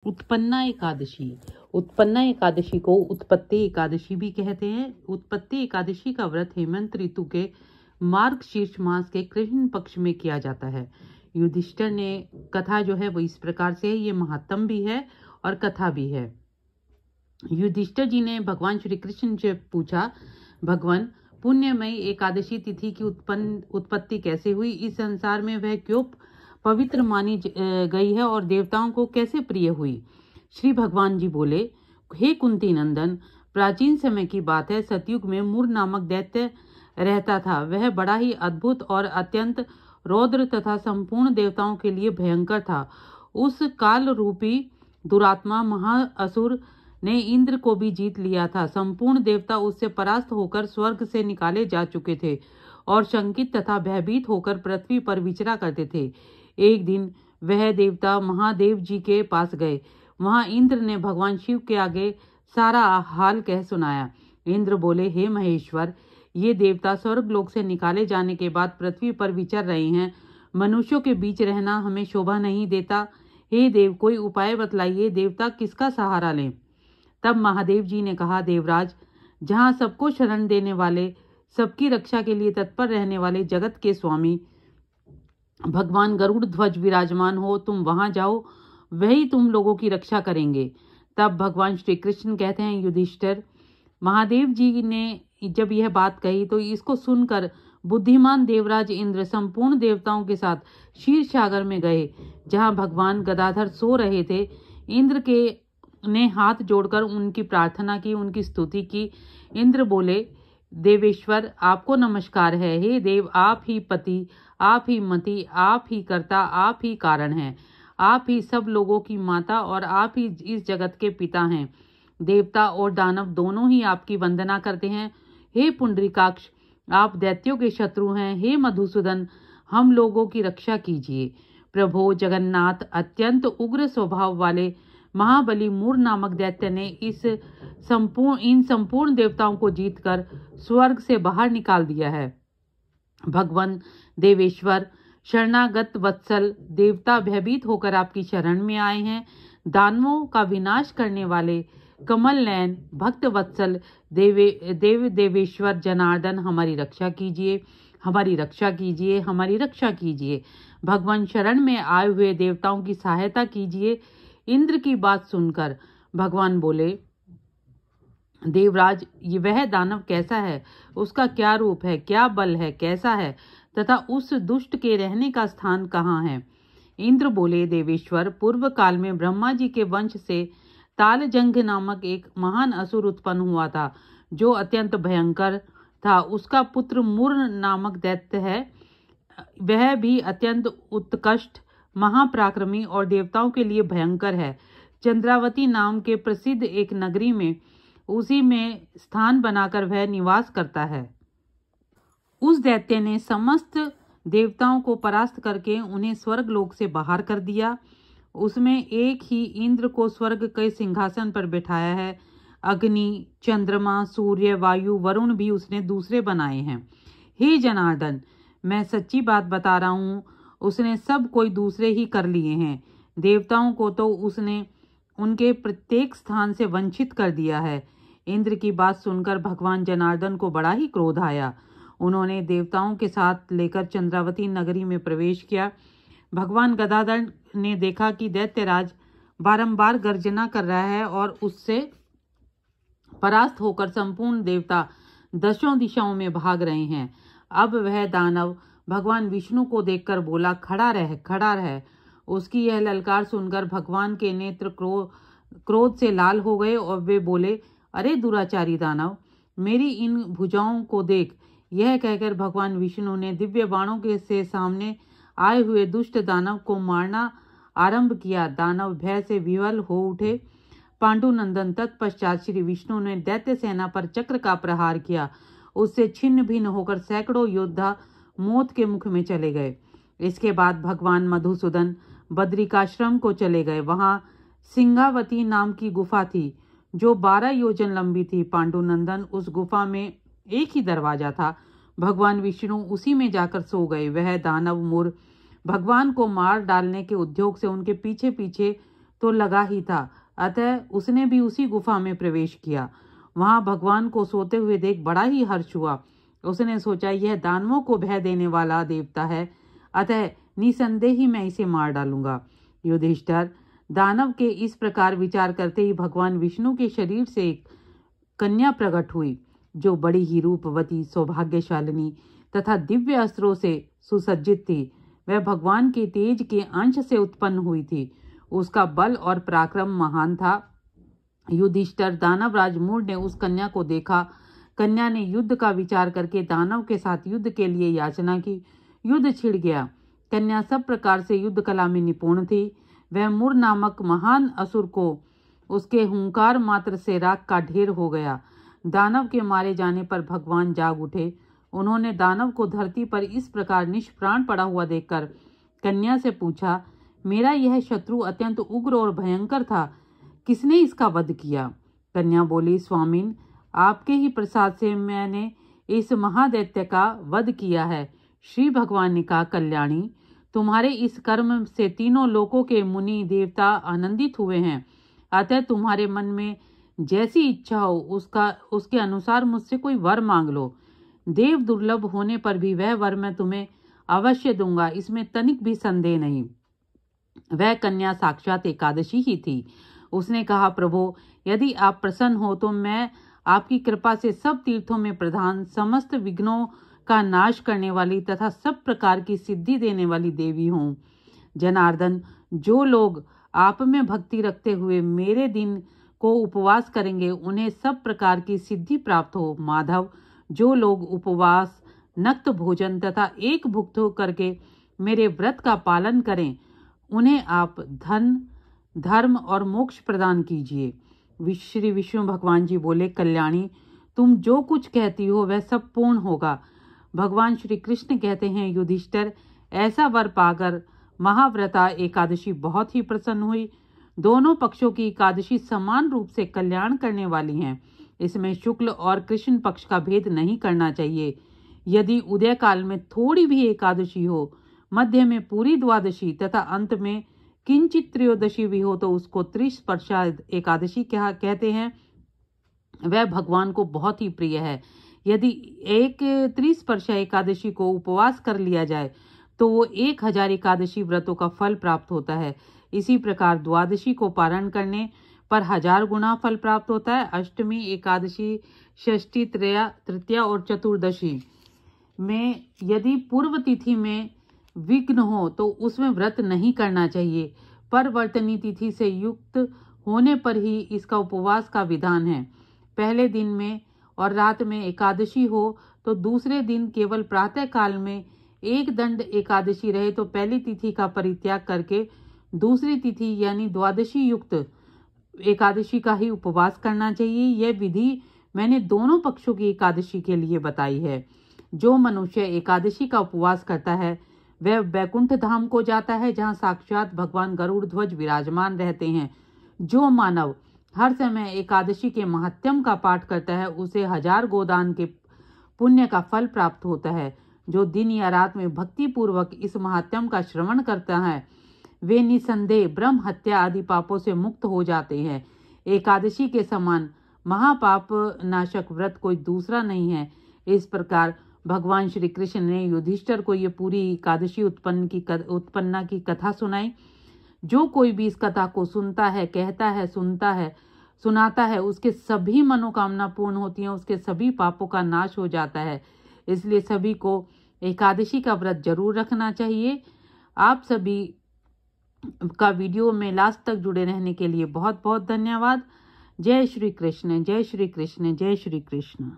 उत्पन्ना एकादशी। उत्पन्ना एकादशी को उत्पत्ति एकादशी भी कहते हैं। उत्पत्ति एकादशी का व्रत हेमंत ऋतु के मार्गशीर्ष मास के कृष्ण पक्ष में किया जाता है। युधिष्ठिर ने कथा जो है वो इस प्रकार से है, ये महात्म भी है और कथा भी है। युधिष्ठिर जी ने भगवान श्री कृष्ण से पूछा, भगवान, पुण्यमयी एकादशी तिथि की उत्पत्ति कैसे हुई? इस संसार में वह क्यों पवित्र मानी गई है और देवताओं को कैसे प्रिय हुई? श्री भगवान जी बोले, हे कुंती नंदन, प्राचीन समय की बात है। सतयुग में मूर नामक दैत्य रहता था। वह बड़ा ही अद्भुत और अत्यंत रौद्र तथा संपूर्ण देवताओं के लिए भयंकर था। उस काल रूपी दुरात्मा महाअसुर ने इंद्र को भी जीत लिया था। संपूर्ण देवता उससे परास्त होकर स्वर्ग से निकाले जा चुके थे और शंकित तथा भयभीत होकर पृथ्वी पर विचरा करते थे। एक दिन वह देवता महादेव जी के पास गए। वहां इंद्र ने भगवान शिव के आगे सारा हाल कह सुनाया। इंद्र बोले, हे महेश्वर, ये देवता स्वर्ग लोक से निकाले जाने के बाद पृथ्वी पर विचर रहे हैं। मनुष्यों के बीच रहना हमें शोभा नहीं देता। हे देव, कोई उपाय बतलाइए, देवता किसका सहारा लें? तब महादेव जी ने कहा, देवराज, जहाँ सबको शरण देने वाले, सबकी रक्षा के लिए तत्पर रहने वाले जगत के स्वामी भगवान गरुड़ ध्वज विराजमान हो, तुम वहां जाओ, वही तुम लोगों की रक्षा करेंगे। तब भगवान श्री कृष्ण कहते हैं, युधिष्ठिर, महादेव जी ने जब यह बात कही तो इसको सुनकर बुद्धिमान देवराज इंद्र संपूर्ण देवताओं के साथ क्षीर सागर में गए, जहां भगवान गदाधर सो रहे थे। इंद्र के ने हाथ जोड़कर उनकी प्रार्थना की, उनकी स्तुति की। इंद्र बोले, देवेश्वर, आपको नमस्कार है। हे देव, आप ही पति, आप ही मति, आप ही कर्ता, आप ही कारण हैं। आप ही सब लोगों की माता और आप ही इस जगत के पिता हैं। देवता और दानव दोनों ही आपकी वंदना करते हैं। हे पुंडरीकाक्ष, आप दैत्यों के शत्रु हैं। हे मधुसूदन, हम लोगों की रक्षा कीजिए। प्रभो जगन्नाथ, अत्यंत उग्र स्वभाव वाले महाबली मूर नामक दैत्य ने इन संपूर्ण देवताओं को जीतकर स्वर्ग से बाहर निकाल दिया है। भगवान देवेश्वर, शरणागत वत्सल देवता भयभीत होकर आपकी शरण में आए हैं। दानवों का विनाश करने वाले कमल नयन भक्त वत्सल देवेश्वर जनार्दन, हमारी रक्षा कीजिए, हमारी रक्षा कीजिए, हमारी रक्षा कीजिए। भगवान शरण में आए हुए देवताओं की सहायता कीजिए। इंद्र की बात सुनकर भगवान बोले, देवराज, ये वह दानव कैसा है? उसका क्या रूप है? क्या बल है? कैसा है? तथा उस दुष्ट के रहने का स्थान कहाँ है? इंद्र बोले, देवेश्वर, पूर्व काल में ब्रह्मा जी के वंश से तालजंघ नामक एक महान असुर उत्पन्न हुआ था, जो अत्यंत भयंकर था। उसका पुत्र मूर नामक दैत्य है। वह भी अत्यंत उत्कृष्ट, महापराक्रमी और देवताओं के लिए भयंकर है। चंद्रावती नाम के प्रसिद्ध एक नगरी में उसी में स्थान बनाकर वह निवास करता है। उस दैत्य ने समस्त देवताओं को परास्त करके उन्हें स्वर्ग लोक से बाहर कर दिया। उसमें एक ही इंद्र को स्वर्ग के सिंहासन पर बैठाया है। अग्नि, चंद्रमा, सूर्य, वायु, वरुण भी उसने दूसरे बनाए हैं। हे जनार्दन, मैं सच्ची बात बता रहा हूँ, उसने सब कोई दूसरे ही कर लिए हैं। देवताओं को तो उसने उनके प्रत्येक स्थान से वंचित कर दिया है। इंद्र की बात सुनकर भगवान जनार्दन को बड़ा ही क्रोध आया। उन्होंने देवताओं के साथ लेकर चंद्रावती नगरी में प्रवेश किया। भगवान गदाधर ने देखा कि दैत्यराज बारंबार गर्जना कर रहा है और उससे परास्त होकर संपूर्ण देवता दशों दिशाओं में भाग रहे हैं। अब वह दानव भगवान विष्णु को देखकर बोला, खड़ा रह, खड़ा रह। उसकी यह ललकार सुनकर भगवान के नेत्र क्रोध से लाल हो गए और वे बोले, अरे दुराचारी दानव, मेरी इन भुजाओं को देख। यह कहकर भगवान विष्णु ने दिव्य बाणों के से सामने आए हुए दुष्ट दानव को मारना आरंभ किया। दानव भय से विह्वल हो उठे। पांडुनंदन तत्पश्चात श्री विष्णु ने दैत्य सेना पर चक्र का प्रहार किया। उससे छिन्न भिन्न होकर सैकड़ों योद्धा मौत के मुख में चले गए। इसके बाद भगवान मधुसूदन बद्रिकाश्रम को चले गए। वहां सिंगावती नाम की गुफा थी, जो 12 योजन लंबी थी। पांडुनंदन, उस गुफा में एक ही दरवाजा था। भगवान विष्णु उसी में जाकर सो गए। वह दानव मूर भगवान को मार डालने के उद्योग से उनके पीछे पीछे तो लगा ही था, अतः उसने भी उसी गुफा में प्रवेश किया। वहां भगवान को सोते हुए देख बड़ा ही हर्ष हुआ। उसने सोचा, यह दानवों को भय देने वाला देवता है, अतः निसंदेह ही मैं इसे मार डालूंगा। युधिष्ठिर, दानव के इस प्रकार विचार करते ही भगवान विष्णु के शरीर से एक कन्या प्रकट हुई, जो बड़ी ही रूपवती, सौभाग्यशालिनी तथा दिव्य अस्त्रों से सुसज्जित थी। वह भगवान के तेज के अंश से उत्पन्न हुई थी। उसका बल और पराक्रम महान था। युधिष्ठिर, दानवराज मूढ़ ने उस कन्या को देखा। कन्या ने युद्ध का विचार करके दानव के साथ युद्ध के लिए याचना की। युद्ध छिड़ गया। कन्या सब प्रकार से युद्ध कला में निपुण थी। वह मूढ़ नामक महान असुर को उसके हुंकार मात्र से राख का ढेर हो गया। दानव के मारे जाने पर भगवान जाग उठे। उन्होंने दानव को धरती पर इस प्रकार निष्प्राण पड़ा हुआ देखकर कन्या से पूछा, मेरा यह शत्रु अत्यंत उग्र और भयंकर था, किसने इसका वध किया? कन्या बोली, स्वामिन, आपके ही प्रसाद से मैंने इस महादैत्य का वध किया है। श्री भगवान ने कहा, कल्याणी, तुम्हारे इस कर्म से तीनों लोकों के मुनि देवता आनंदित हुए हैं, अतः तुम्हारे मन में जैसी इच्छा हो उसके अनुसार मुझसे कोई वर मांग लो। देव दुर्लभ होने पर भी वह वर मैं तुम्हें अवश्य दूंगा, इसमें तनिक भी संदेह नहीं। वह कन्या साक्षात एकादशी ही थी। उसने कहा, प्रभु, यदि आप प्रसन्न हो तो मैं आपकी कृपा से सब तीर्थों में प्रधान, समस्त विघ्नों का नाश करने वाली तथा सब प्रकार की सिद्धि देने वाली देवी हूँ। जनार्दन, जो लोग आप में भक्ति रखते हुए मेरे दिन को उपवास करेंगे, उन्हें सब प्रकार की सिद्धि प्राप्त हो। माधव, जो लोग उपवास, नक्त भोजन तथा एक भुक्त करके मेरे व्रत का पालन करें, उन्हें आप धन, धर्म और मोक्ष प्रदान कीजिए। श्री विष्णु भगवान जी बोले, कल्याणी, तुम जो कुछ कहती हो वह सब पूर्ण होगा। भगवान श्री कृष्ण कहते हैं, युधिष्ठिर, ऐसा वर पाकर महाव्रता एकादशी बहुत ही प्रसन्न हुई। दोनों पक्षों की एकादशी समान रूप से कल्याण करने वाली हैं। इसमें शुक्ल और कृष्ण पक्ष का भेद नहीं करना चाहिए। यदि उदय काल में थोड़ी भी एकादशी हो, मध्य में पूरी द्वादशी तथा अंत में किंचित त्रयोदशी भी हो, तो उसको त्रिस्पर्शा एकादशी कहते हैं। वह भगवान को बहुत ही प्रिय है। यदि एक त्रिस्पर्शा एकादशी को उपवास कर लिया जाए तो वो 1000 एकादशी व्रतों का फल प्राप्त होता है। इसी प्रकार द्वादशी को पारण करने पर 1000 गुना फल प्राप्त होता है। अष्टमी, एकादशी, षष्ठी, तृतीया और चतुर्दशी में यदि पूर्व तिथि में विघ्न हो तो उसमें व्रत नहीं करना चाहिए। परवर्तनी तिथि से युक्त होने पर ही इसका उपवास का विधान है। पहले दिन में और रात में एकादशी हो तो दूसरे दिन केवल प्रातः काल में एक दंड एकादशी रहे तो पहली तिथि का परित्याग करके दूसरी तिथि यानी द्वादशी युक्त एकादशी का ही उपवास करना चाहिए। यह विधि मैंने दोनों पक्षों की एकादशी के लिए बताई है। जो मनुष्य एकादशी का उपवास करता है वह वैकुंठ धाम को जाता है, जहाँ साक्षात भगवान गरुड़ ध्वज विराजमान रहते हैं। जो मानव हर समय एकादशी के महात्म्य का पाठ करता है उसे 1000 गोदान के पुण्य का फल प्राप्त होता है। जो दिन या रात में भक्ति पूर्वक इस महात्म्य का श्रवण करता है वे निसंदेह ब्रह्म हत्या आदि पापों से मुक्त हो जाते हैं। एकादशी के समान महापाप नाशक व्रत कोई दूसरा नहीं है। इस प्रकार भगवान श्री कृष्ण ने युधिष्ठिर को ये पूरी एकादशी उत्पन्ना की कथा सुनाई। जो कोई भी इस कथा को सुनता है, कहता है, सुनता है, सुनाता है, उसके सभी मनोकामना पूर्ण होती हैं, उसके सभी पापों का नाश हो जाता है। इसलिए सभी को एकादशी का व्रत जरूर रखना चाहिए। आप सभी का वीडियो में लास्ट तक जुड़े रहने के लिए बहुत बहुत धन्यवाद। जय श्री कृष्ण, जय श्री कृष्ण, जय श्री कृष्ण।